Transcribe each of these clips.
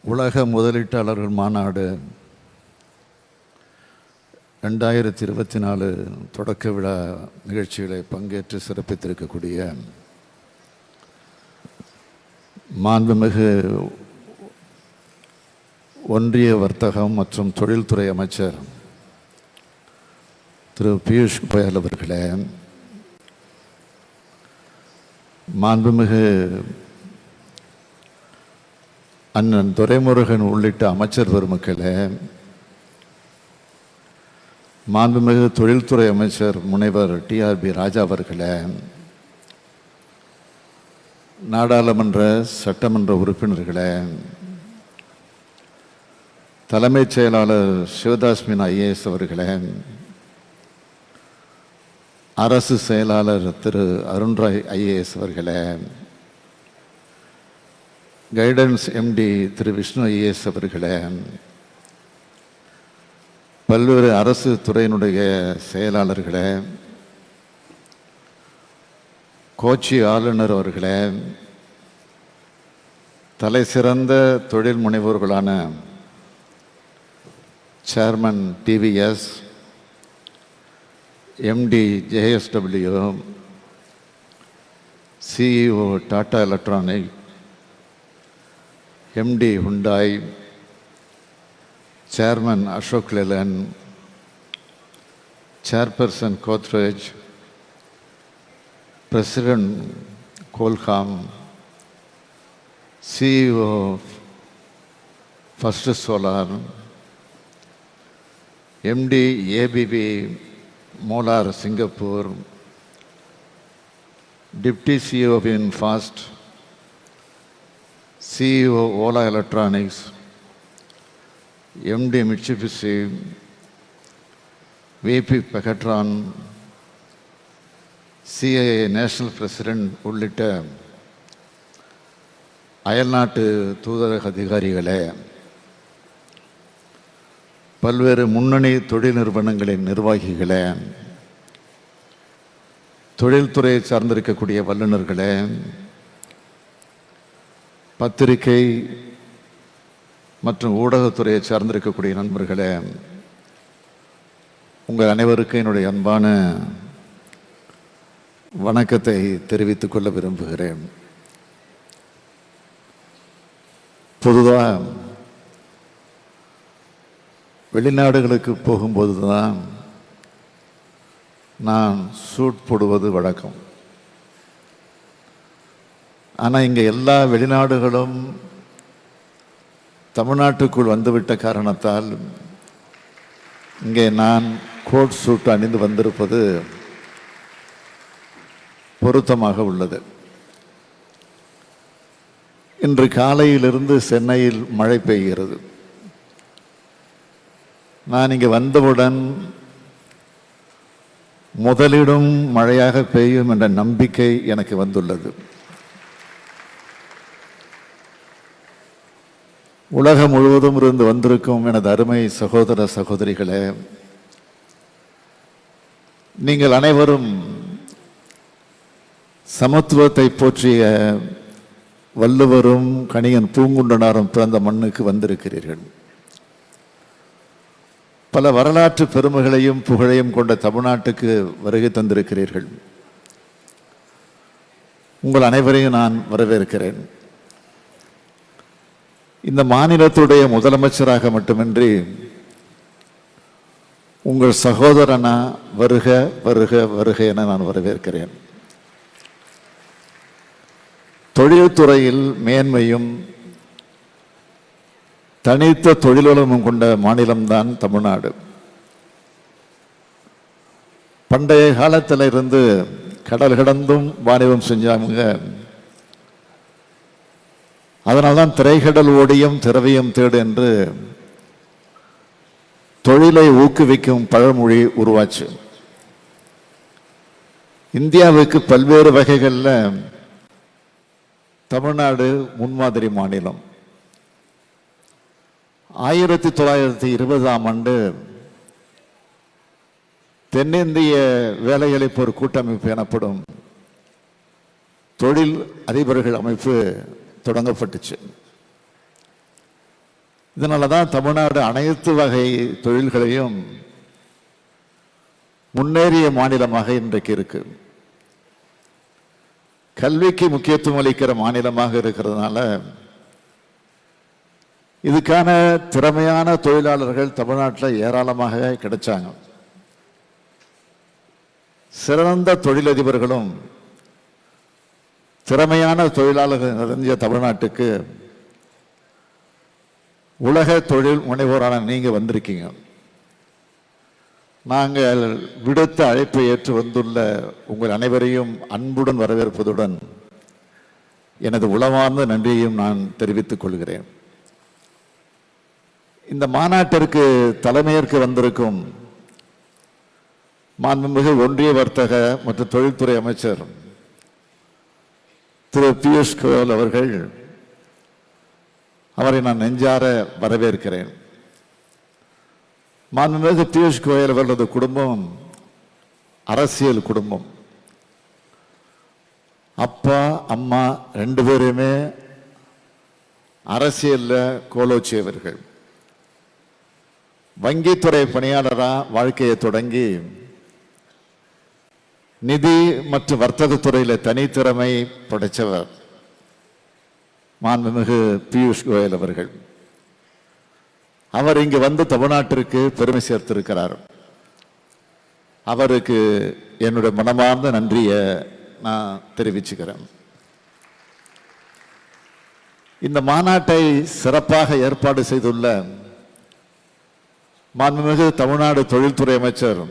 உலக முதலீட்டாளர்கள் மாநாடு 2024 தொடக்க விழா நிகழ்ச்சிகளை பங்கேற்று சிறப்பித்திருக்கக்கூடிய மாண்புமிகு ஒன்றிய வர்த்தகம் மற்றும் தொழில்துறை அமைச்சர் திரு பியூஷ் கோயல் அவர்களே, மாண்புமிகு அண்ணன் துரைமுருகன் உள்ளிட்ட அமைச்சர் பெருமக்களே, மாண்புமிகு தொழில்துறை அமைச்சர் முனைவர் டிஆர்பி ராஜா அவர்களே, நாடாளுமன்ற சட்டமன்ற உறுப்பினர்களே, தலைமைச் செயலாளர் சிவதாஸ் மீனா ஐஏஎஸ் அவர்களே, அரசு செயலாளர் திரு அருண்ராய் ஐஏஎஸ் அவர்களே, கைடன்ஸ் எம்டி திரு விஷ்ணு ஐஏஎஸ் அவர்களே, பல்வேறு அரசு துறையினுடைய செயலாளர்களே, கோச்சி ஆளுநர் அவர்களே, தலை சிறந்த தொழில் முனைவோர்களான chairman TVS, MD JSW, CEO Tata electronic, MD Hyundai, chairman Ashok Leyland, chairperson Godrej, president Qualcomm, CEO First Solar, MD ABB மோலார் Singapore, deputy CEO VinFast, CEO Ola electronics, MD Mitsubishi, VP Pegatron, CIA national president உள்ளிட்ட அயல்நாட்டு தூதரக அதிகாரிகளே, பல்வேறு முன்னணி தொழில் நிறுவனங்களின் நிர்வாகிகளே, தொழில்துறையை சார்ந்திருக்கக்கூடிய வல்லுநர்களே, பத்திரிகை மற்றும் ஊடகத்துறையை சார்ந்திருக்கக்கூடிய நண்பர்களே, உங்கள் அனைவருக்கும் என்னுடைய அன்பான வணக்கத்தை தெரிவித்துக் கொள்ள விரும்புகிறேன். பொதுவாக வெளிநாடுகளுக்கு போகும்போது தான் நான் சூட் போடுவது வழக்கம். ஆனால் இங்கே எல்லா வெளிநாடுகளும் தமிழ்நாட்டுக்குள் வந்துவிட்ட காரணத்தால் இங்கே நான் கோட் சூட் அணிந்து வந்திருப்பது பொருத்தமாக உள்ளது. இன்று காலையிலிருந்து சென்னையில் மழை பெய்கிறது. நான் இங்கே வந்தவுடன் முதலிடும் மழையாக பெய்யும் என்ற நம்பிக்கை எனக்கு வந்துள்ளது. உலகம் முழுவதும் இருந்து வந்திருக்கும் எனது அருமை சகோதர சகோதரிகளே, நீங்கள் அனைவரும் சமத்துவத்தை போற்றிய வள்ளுவரும் கணியன் பூங்குன்றனாரும் பிறந்த மண்ணுக்கு வந்திருக்கிறீர்கள். பல வரலாற்று பெருமைகளையும் புகழையும் கொண்ட தமிழ்நாட்டுக்கு வருகை தந்திருக்கிறீர்கள். உங்கள் அனைவரையும் நான் வரவேற்கிறேன். இந்த மாநிலத்துடைய முதலமைச்சராக மட்டுமின்றி உங்கள் சகோதரனா வருக வருக வருக என நான் வரவேற்கிறேன். தொழில்துறையில் மேன்மையும் தனித்த தொழில்வளமும் கொண்ட மாநிலம்தான் தமிழ்நாடு. பண்டைய காலத்தில் இருந்து கடல் கடந்தும் வாணிபம் செஞ்சாங்க. அதனால்தான் திரைக்கடல் ஓடியும் திரவியம் தேடு என்று தொழிலை ஊக்குவிக்கும் பழமொழி உருவாச்சு. இந்தியாவுக்கு பல்வேறு வகைகளில் தமிழ்நாடு முன்மாதிரி மாநிலம். 1920ஆம் ஆண்டு தென்னிந்திய வேலையளிப்போர் கூட்டமைப்பு எனப்படும் தொழில் அதிபர்கள் அமைப்பு தொடங்கப்பட்டுச்சு. இதனால தான் தமிழ்நாடு அனைத்து வகை தொழில்களையும் முன்னேறிய மாநிலமாக இன்றைக்கு இருக்கு. கல்விக்கு முக்கியத்துவம் அளிக்கிற மாநிலமாக இருக்கிறதுனால இதுக்கான திறமையான தொழிலாளர்கள் தமிழ்நாட்டில் ஏராளமாக கிடைச்சாங்க. சிறந்த தொழிலதிபர்களும் திறமையான தொழிலாளர்கள் நிறைஞ்ச தமிழ்நாட்டுக்கு உலக தொழில் முனைவோரான நீங்க வந்திருக்கீங்க. நாங்கள் விடுத்த அழைப்பை ஏற்று வந்துள்ள உங்கள் அனைவரையும் அன்புடன் வரவேற்பதுடன் எனது உளமார்ந்த நன்றியையும் நான் தெரிவித்துக் கொள்கிறேன். இந்த மாநாட்டிற்கு தலைமையேற்க வந்திருக்கும் மாண்புமிகு ஒன்றிய வர்த்தக மற்றும் தொழில்துறை அமைச்சர் திரு பியூஷ் கோயல் அவர்கள், அவரை நான் நெஞ்சார வரவேற்கிறேன். மாண்புமிகு பியூஷ் கோயல் அவர்களது குடும்பம் அரசியல் குடும்பம். அப்பா அம்மா ரெண்டு பேருமே அரசியல்ல கோலோச்சியவர்கள். வங்கித்துறை பணியாளராக வாழ்க்கையை தொடங்கி நிதி மற்றும் வர்த்தகத்துறையில் தனித்திறமை படைத்தவர் மாண்புமிகு பியூஷ் கோயல் அவர்கள். அவர் இங்கு வந்து தமிழ்நாட்டிற்கு பெருமை சேர்த்திருக்கிறார். அவருக்கு என்னுடைய மனமார்ந்த நன்றியை நான் தெரிவிச்சுக்கிறேன். இந்த மாநாட்டை சிறப்பாக ஏற்பாடு செய்துள்ள மாண்புமிகு தமிழ்நாடு தொழில்துறை அமைச்சர்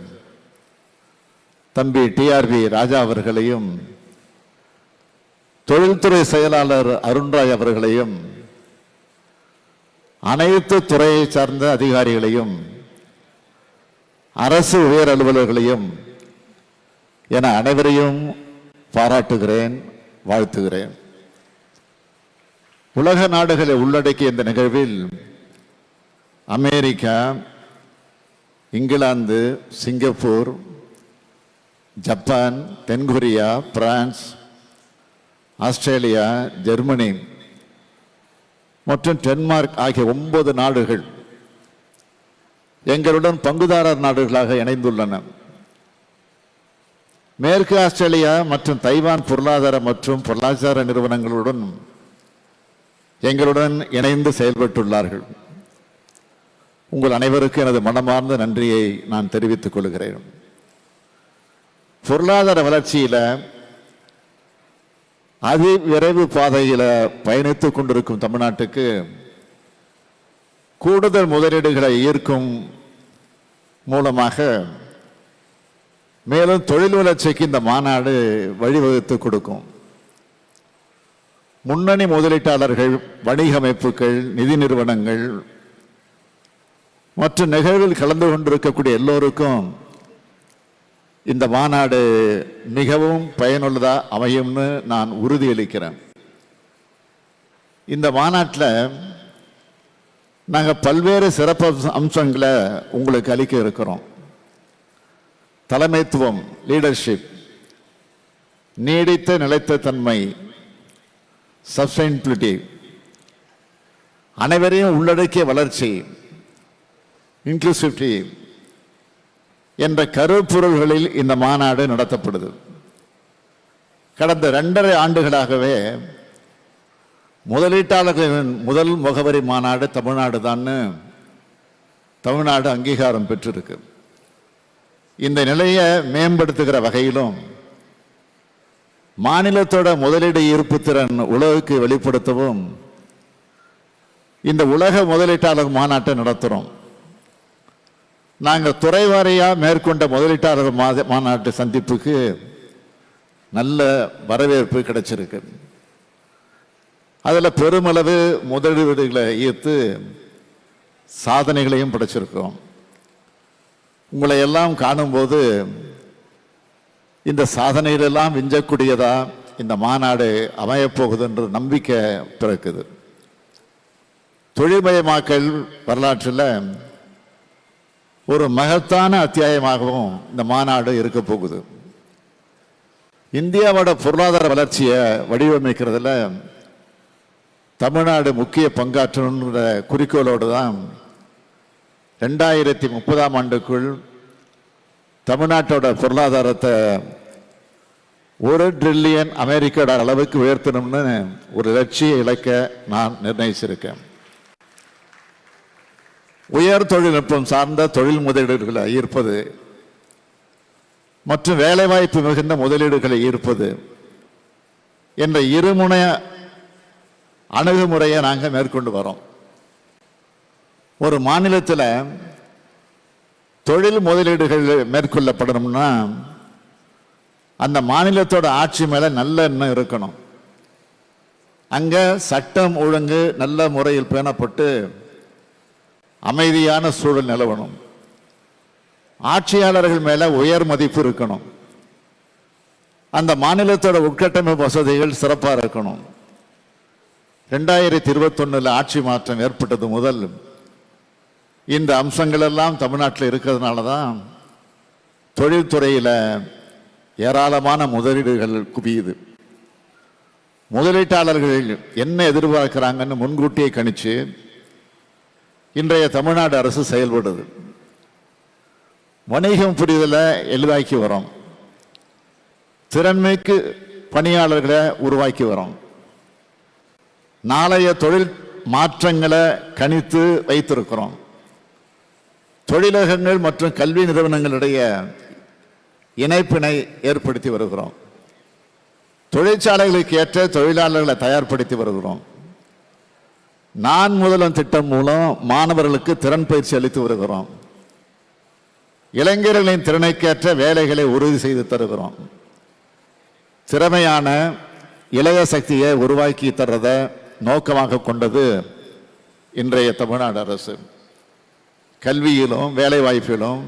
தம்பி டிஆர்பி ராஜா அவர்களையும், தொழில்துறை செயலாளர் அருண்ராய் அவர்களையும், அனைத்து துறையை சார்ந்த அதிகாரிகளையும், அரசு உயர் அலுவலர்களையும் என அனைவரையும் பாராட்டுகிறேன், வாழ்த்துகிறேன். உலக நாடுகளை உள்ளடக்கிய இந்த நிகழ்வில் அமெரிக்கா, இங்கிலாந்து, சிங்கப்பூர், ஜப்பான், தென்கொரியா, பிரான்ஸ், ஆஸ்திரேலியா, ஜெர்மனி மற்றும் டென்மார்க் ஆகிய 9 நாடுகள் எங்களுடன் பங்குதாரர் நாடுகளாக இணைந்துள்ளன. மேற்கு ஆஸ்திரேலியா மற்றும் தைவான் பொருளாதார மற்றும் பொருளாதார நிறுவனங்களுடன் எங்களுடன் இணைந்து செயல்பட்டுள்ளார்கள். உங்கள் அனைவருக்கும் எனது மனமார்ந்த நன்றியை நான் தெரிவித்துக் கொள்கிறேன். பொருளாதார வளர்ச்சியில் அதிவிரைவு பாதையில் பயணித்துக் கொண்டிருக்கும் தமிழ்நாட்டுக்கு கூடுதல் முதலீடுகளை ஈர்க்கும் மூலமாக மேலும் தொழில் வளர்ச்சிக்கு இந்த மாநாடு வழிவகுத்து கொடுக்கும். முன்னணி முதலீட்டாளர்கள், வணிக அமைப்புகள், நிதி நிறுவனங்கள் மற்றும் நிகழ்வில் கலந்து கொண்டிருக்கக்கூடிய எல்லோருக்கும் இந்த மாநாடு மிகவும் பயனுள்ளதா அமையும்னு நான் உறுதியளிக்கிறேன். இந்த மாநாட்டில் நாங்கள் பல்வேறு சிறப்பு அம்சங்களை உங்களுக்கு அளிக்க இருக்கிறோம். தலைமைத்துவம், லீடர்ஷிப், நீடித்த நிலைத்த தன்மை, சஸ்டைனபிலிட்டி, அனைவரையும் உள்ளடக்கிய வளர்ச்சி, இன்க்ளூசிவிட்டி என்ற கருப்பொருள்களில் இந்த மாநாடு நடத்தப்படுது. கடந்த 2.5 ஆண்டுகளாகவே முதலீட்டாளர்களின் முதல் முகவரி மாநாடு தமிழ்நாடு தான் தமிழ்நாடு அங்கீகாரம் பெற்றிருக்கு. இந்த நிலையை மேம்படுத்துகிற வகையிலும் மாநிலத்தோட முதலீடு ஈர்ப்பு திறன் உலகுக்கு வெளிப்படுத்தவும் இந்த உலக முதலீட்டாளர் மாநாட்டை நடத்துகிறோம். நாங்கள் துறை வாரியாக மேற்கொண்ட முதலீட்டாளர் மாநாட்டு சந்திப்புக்கு நல்ல வரவேற்பு கிடைச்சிருக்கு. அதில் பெருமளவு முதலீடுகளை ஈர்த்து சாதனைகளையும் படைச்சிருக்கோம். உங்களை எல்லாம் காணும்போது இந்த சாதனைகளெல்லாம் விஞ்சக்கூடியதா இந்த மாநாடு அமையப்போகுது என்ற நம்பிக்கை பிறக்குது. தொழில்மயமாக்கல் வரலாற்றில் ஒரு மகத்தான அத்தியாயமாகவும் இந்த மாநாடு இருக்க போகுது. இந்தியாவோட பொருளாதார வளர்ச்சியை வடிவமைக்கிறதுல தமிழ்நாடு முக்கிய பங்காற்றணுன்ற குறிக்கோளோடு தான் 2030ஆம் ஆண்டுக்குள் தமிழ்நாட்டோட பொருளாதாரத்தை $1 டிரில்லியன் அமெரிக்க டாலர் அளவுக்கு உயர்த்தணும்னு ஒரு லட்சிய இலக்க நான் நிர்ணயிச்சிருக்கேன். உயர் தொழில்நுட்பம் சார்ந்த தொழில் முதலீடுகளை ஈர்ப்பது மற்றும் வேலைவாய்ப்பு மிகுந்த முதலீடுகளை ஈர்ப்பது என்ற இருமுனை அணுகுமுறையை நாங்கள் மேற்கொண்டு வரோம். ஒரு மாநிலத்தில் தொழில் முதலீடுகள் மேற்கொள்ளப்படணும்னா அந்த மாநிலத்தோட ஆட்சி மேலே நல்ல எண்ணம் இருக்கணும். அங்கே சட்டம் ஒழுங்கு நல்ல முறையில் பேணப்பட்டு அமைதியான சூழல் நிலவணும். ஆட்சியாளர்கள் மேலே உயர் மதிப்பு இருக்கணும். அந்த மாநிலத்தோட உட்கட்டமைப்பு வசதிகள் சிறப்பாக இருக்கணும். 2021 ஆட்சி மாற்றம் ஏற்பட்டது முதல் இந்த அம்சங்கள் எல்லாம் தமிழ்நாட்டில் இருக்கிறதுனால தான் தொழில்துறையில் ஏராளமான முதலீடுகள் குவியுது. முதலீட்டாளர்கள் என்ன எதிர்பார்க்கிறாங்கன்னு முன்கூட்டியே கணிச்சு இன்றைய தமிழ்நாடு அரசு செயல்படுது. வணிகம் புரிதலை எளிதாக்கி வரோம். திறன்மிக்கு பணியாளர்களை உருவாக்கி வரோம். நாளைய தொழில் மாற்றங்களை கணித்து வைத்திருக்கிறோம். தொழிலகங்கள் மற்றும் கல்வி நிறுவனங்களுடைய இணைப்பினை ஏற்படுத்தி வருகிறோம். தொழிற்சாலைகளுக்கு ஏற்ற தொழிலாளர்களை தயார்படுத்தி வருகிறோம். நான் முதல்வன் திட்டம் மூலம் மாணவர்களுக்கு திறன் பயிற்சி அளித்து வருகிறோம். இளைஞர்களின் திறனைக்கேற்ற வேலைகளை உறுதி செய்து தருகிறோம். திறமையான இளைய சக்தியை உருவாக்கி தர்றதை நோக்கமாக கொண்டது இன்றைய தமிழ்நாடு அரசு. கல்வியிலும் வேலை வாய்ப்பிலும்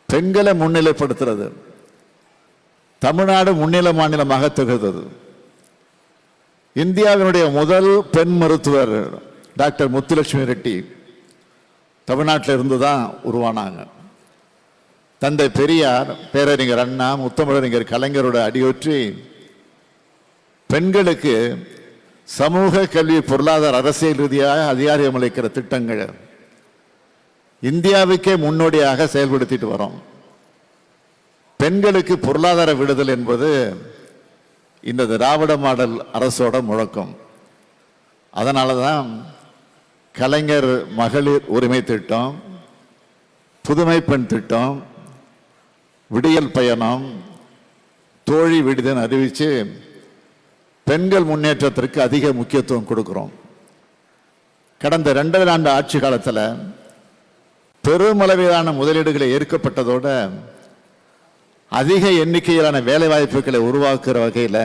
பெண்களை முன்னிலைப்படுத்துறது. தமிழ்நாடு முன்னிலை மாநிலமாக திகழ்ந்தது. இந்தியாவினுடைய முதல் பெண் மருத்துவர் டாக்டர் முத்துலட்சுமி ரெட்டி தமிழ்நாட்டில் இருந்து தான் உருவானாங்க. தந்தை பெரியார், பேரறிஞர் அண்ணா, முத்தமிழறிஞர் கலைஞரோட அடியொற்றி பெண்களுக்கு சமூக கல்வி பொருளாதார அரசியல் ரீதியாக அதிகாரம் அளிக்கிற திட்டங்கள் இந்தியாவுக்கே முன்னோடியாக செயல்படுத்திட்டு வரோம். பெண்களுக்கு பொருளாதார விடுதல் என்பது இந்த திராவிட மாடல் அரசோட முழக்கம். அதனால தான் கலைஞர் மகளிர் உரிமை திட்டம், புதுமை பெண் திட்டம், விடியல் பயணம், தோழி விடுதல் அறிவித்து பெண்கள் முன்னேற்றத்திற்கு அதிக முக்கியத்துவம் கொடுக்கிறோம். கடந்த 2.5 ஆண்டு ஆட்சி காலத்தில் பெருமளவிலான முதலீடுகளை ஏற்கப்பட்டதோட அதிக எண்ணிக்கையிலான வேலை வாய்ப்புகளை உருவாக்குற வகையில்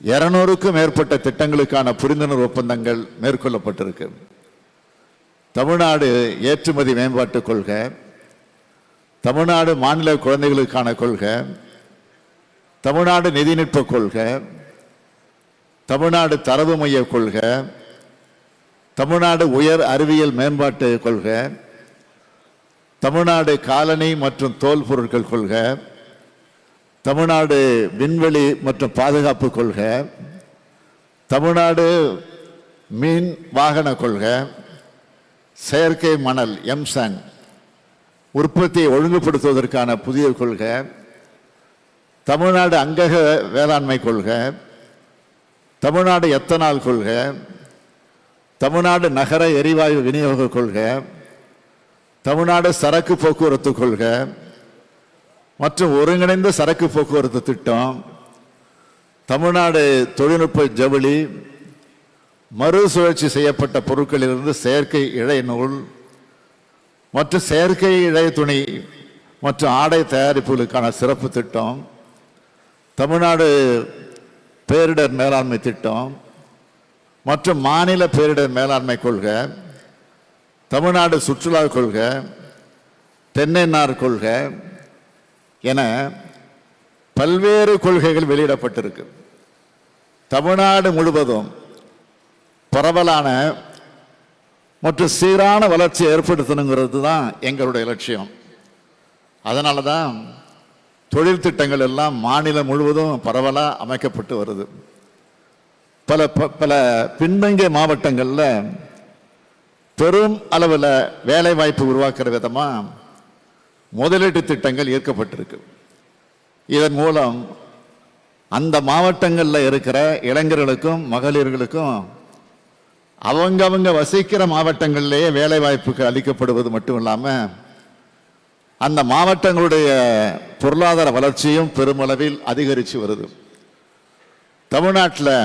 200க்கும் மேற்பட்ட திட்டங்களுக்கான புரிந்துணர்வு ஒப்பந்தங்கள் மேற்கொள்ளப்பட்டிருக்கு. தமிழ்நாடு ஏற்றுமதி மேம்பாட்டு கொள்கை, தமிழ்நாடு மாநில குழந்தைகளுக்கான கொள்கை, தமிழ்நாடு நிதிநுட்ப கொள்கை, தமிழ்நாடு தரவு மைய கொள்கை, தமிழ்நாடு உயர் அறிவியல் மேம்பாட்டு கொள்கை, தமிழ்நாடு காலனி மற்றும் தோல் பொருட்கள் கொள்கை, தமிழ்நாடு விண்வெளி மற்றும் பாதுகாப்பு கொள்கை, தமிழ்நாடு மீன் வாகன கொள்கை, செயற்கை மணல் எம்சான் உற்பத்தியை ஒழுங்குபடுத்துவதற்கான புதிய கொள்கை, தமிழ்நாடு அங்கக வேளாண்மை கொள்கை, தமிழ்நாடு எத்தனால் கொள்கை, தமிழ்நாடு நகர எரிவாயு விநியோக கொள்கை, தமிழ்நாடு சரக்கு போக்குவரத்து கொள்கை மற்றும் ஒருங்கிணைந்த சரக்கு போக்குவரத்து திட்டம், தமிழ்நாடு தொழில்நுட்ப ஜவுளி, மறுசுழற்சி செய்யப்பட்ட பொருட்களிலிருந்து செயற்கை இழை நூல் மற்றும் செயற்கை இழை துணி மற்றும் ஆடை தயாரிப்புகளுக்கான சிறப்பு திட்டம், தமிழ்நாடு பேரிடர் மேலாண்மை திட்டம் மற்றும் மாநில பேரிடர் மேலாண்மை கொள்கை, தமிழ்நாடு சுற்றுலா கொள்கை, தென்னை நார் கொள்கை என பல்வேறு கொள்கைகள் வெளியிடப்பட்டிருக்கு. தமிழ்நாடு முழுவதும் பரவலான மற்றும் சீரான வளர்ச்சி ஏற்படுத்தணுங்கிறது தான் எங்களுடைய லட்சியம். அதனால தான் தொழில் திட்டங்கள் எல்லாம் மாநிலம் முழுவதும் பரவலாக அமைக்கப்பட்டு வருது. பல பல பின்தங்கிய மாவட்டங்களில் பெரும் அளவில் வேலை வாய்ப்பு உருவாக்குற விதமா முதலீட்டு திட்டங்கள் ஈர்க்கப்பட்டிருக்கு. இதன் மூலம் அந்த மாவட்டங்களில் இருக்கிற இளைஞர்களுக்கும் மகளிர்களுக்கும் அவங்க வசிக்கிற மாவட்டங்களிலேயே வேலை வாய்ப்புகள் அளிக்கப்படுவது மட்டும் இல்லாமல் அந்த மாவட்டங்களுடைய பொருளாதார வளர்ச்சியும் பெருமளவில் அதிகரித்து வருது. தமிழ்நாட்டில்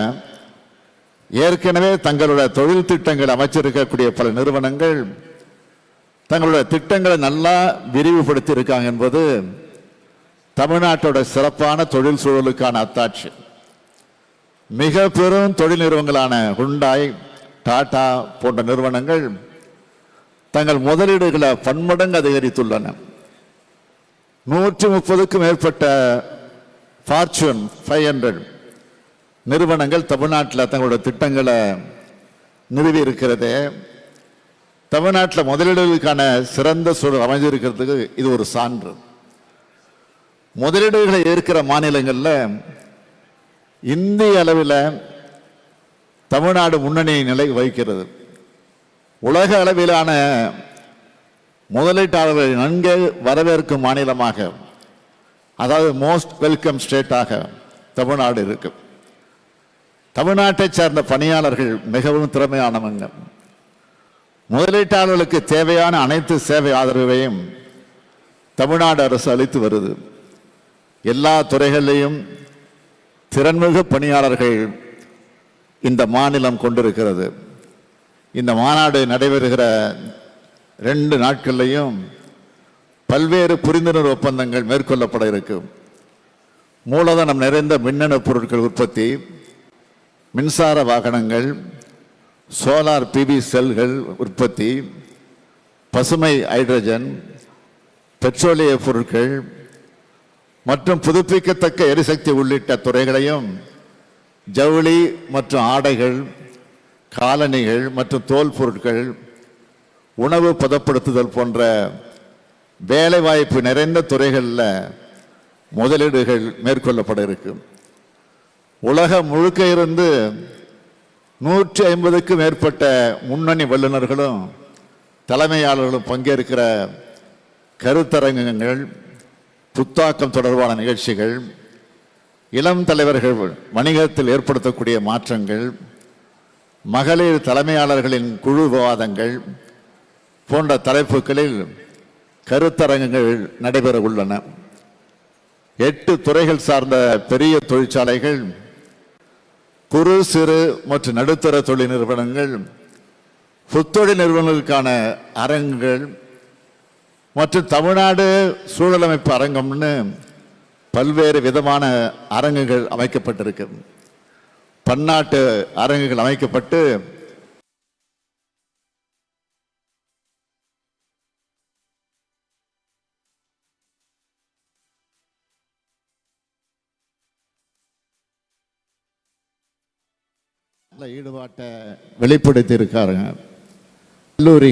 ஏற்கனவே தங்களுடைய தொழில் திட்டங்கள் அமைச்சிருக்கக்கூடிய பல நிறுவனங்கள் தங்களுடைய திட்டங்களை நல்லா விரிவுபடுத்தி இருக்காங்க என்பது தமிழ்நாட்டோட சிறப்பான தொழில் சூழலுக்கான அத்தாட்சி. மிக பெரும் தொழில் நிறுவனங்களான ஹுண்டாய், டாடா போன்ற நிறுவனங்கள் தங்கள் முதலீடுகளை பன்மடங்கு அதிகரித்துள்ளன. 130க்கும் மேற்பட்ட ஃபார்ச்சூன் 500 நிறுவனங்கள் தமிழ்நாட்டில் தங்களுடைய திட்டங்களை நிறுவி இருக்கிறது. தமிழ்நாட்டில் முதலீடுகளுக்கான சிறந்த சூழல் அமைஞ்சிருக்கிறதுக்கு இது ஒரு சான்று. முதலீடுகளை ஏற்கிற மாநிலங்களில் இந்திய அளவில் தமிழ்நாடு முன்னணி நிலை வகிக்கிறது. உலக அளவிலான முதலீட்டாளர்களை நன்கு வரவேற்கும் மாநிலமாக, அதாவது மோஸ்ட் வெல்கம் ஸ்டேட்டாக தமிழ்நாடு இருக்கு. தமிழ்நாட்டை சார்ந்த பணியாளர்கள் மிகவும் திறமையானவங்க. முதலீட்டாளர்களுக்கு தேவையான அனைத்து சேவை ஆதரவையும் தமிழ்நாடு அரசு அளித்து வருது. எல்லா துறைகளிலையும் திறன்மிகு பணியாளர்கள் இந்த மாநிலம் கொண்டிருக்கிறது. இந்த மாநாடு நடைபெறுகிற 2 நாட்கள்லையும் பல்வேறு புரிந்துணர்வு ஒப்பந்தங்கள் மேற்கொள்ளப்பட இருக்கு. மூலதனம் நிறைந்த மின்னணு பொருட்கள் உற்பத்தி, மின்சார வாகனங்கள், சோலார் பிவி செல்கள் உற்பத்தி, பசுமை ஹைட்ரஜன், பெட்ரோலிய பொருட்கள் மற்றும் புதுப்பிக்கத்தக்க எரிசக்தி உள்ளிட்ட துறைகளையும், ஜவுளி மற்றும் ஆடைகள், காலணிகள் மற்றும் தோல் பொருட்கள், உணவு பதப்படுத்துதல் போன்ற வேலைவாய்ப்பு நிறைந்த துறைகளில் முதலீடுகள் மேற்கொள்ளப்பட இருக்கு. உலகம் முழுக்க இருந்து 150க்கும் மேற்பட்ட முன்னணி வல்லுநர்களும் தலைமையாளர்களும் பங்கேற்கிற கருத்தரங்கங்கள், புத்தாக்கம் தொடர்பான நிகழ்ச்சிகள், இளம் தலைவர்கள் வணிகத்தில் ஏற்படுத்தக்கூடிய மாற்றங்கள், மகளிர் தலைமையாளர்களின் குழு விவாதங்கள் போன்ற தலைப்புகளில் கருத்தரங்கங்கள் நடைபெற உள்ளன. 8 துறைகள் சார்ந்த பெரிய தொழிற்சாலைகள், குறு சிறு மற்றும் நடுத்தர தொழில் நிறுவனங்கள், புத்தொழில் நிறுவனங்களுக்கான அரங்குகள் மற்றும் தமிழ்நாடு சூழலமைப்பு அரங்கம்னு பல்வேறு விதமான அரங்குகள் அமைக்கப்பட்டிருக்கு. பன்னாட்டு அரங்குகள் அமைக்கப்பட்டு ஈடுபாட்டை வெளிப்படுத்தி இருக்காருங்க. கல்லூரி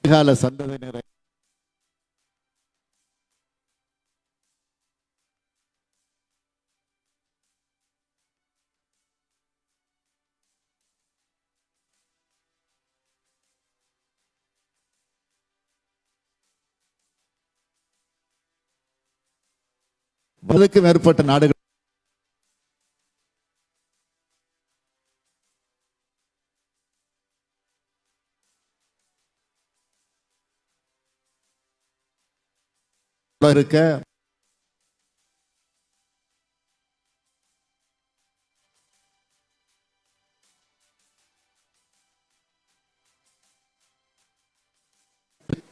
கால சந்ததியினரை அதுக்கு மேற்பட்ட நாடுகள் இருக்க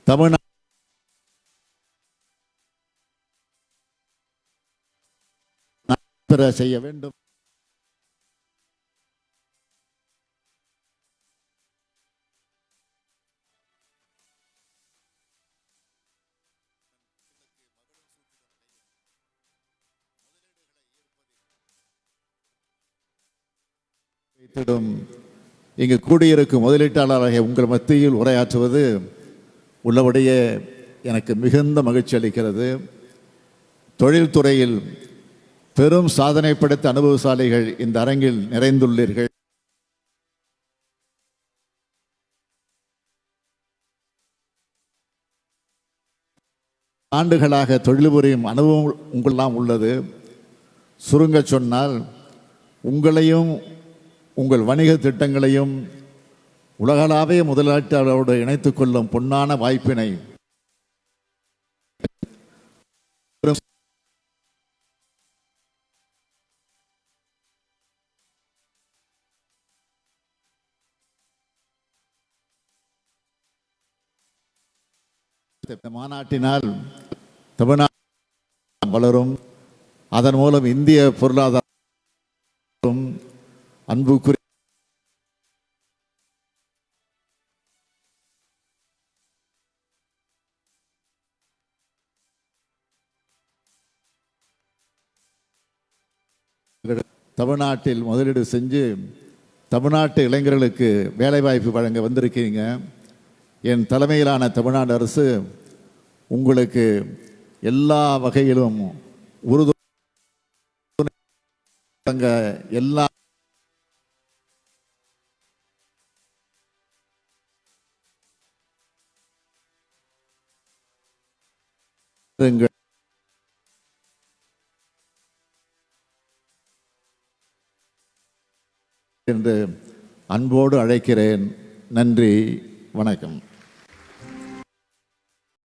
தமிழ்நாடு செய்ய வேண்டும். இங்கு கூடியிருக்கும் முதலீட்டாளராக உங்கள் மத்தியில் உரையாற்றுவது உள்ளபடியே எனக்கு மிகுந்த மகிழ்ச்சி அளிக்கிறது. தொழில்துறையில் பெரும் சாதனை படைத்த அனுபவசாலிகள் இந்த அரங்கில் நிறைந்துள்ளீர்கள். ஆண்டுகளாக தொழில் புரியும் அனுபவம் உங்களெல்லாம் உள்ளது. சுருங்க சொன்னால், உங்களையும் உங்கள் வணிக திட்டங்களையும் உலகளாவிய முதலீட்டாளரோடு இணைத்துக் கொள்ளும் பொன்னான வாய்ப்பினை மாநாட்டினால் தமிழ்நாடு வளரும். அதன் மூலம் இந்திய பொருளாதாரம் அன்புக்குரிய தமிழ்நாட்டில் முதலீடு செஞ்சு தமிழ்நாட்டு இளைஞர்களுக்கு வேலைவாய்ப்பு வழங்க வந்திருக்கீங்க. என் தலைமையிலான தமிழ்நாடு அரசு உங்களுக்கு எல்லா வகையிலும் உறுதுணை எல்லா என்று அன்போடு அழைக்கிறேன். நன்றி, வணக்கம்.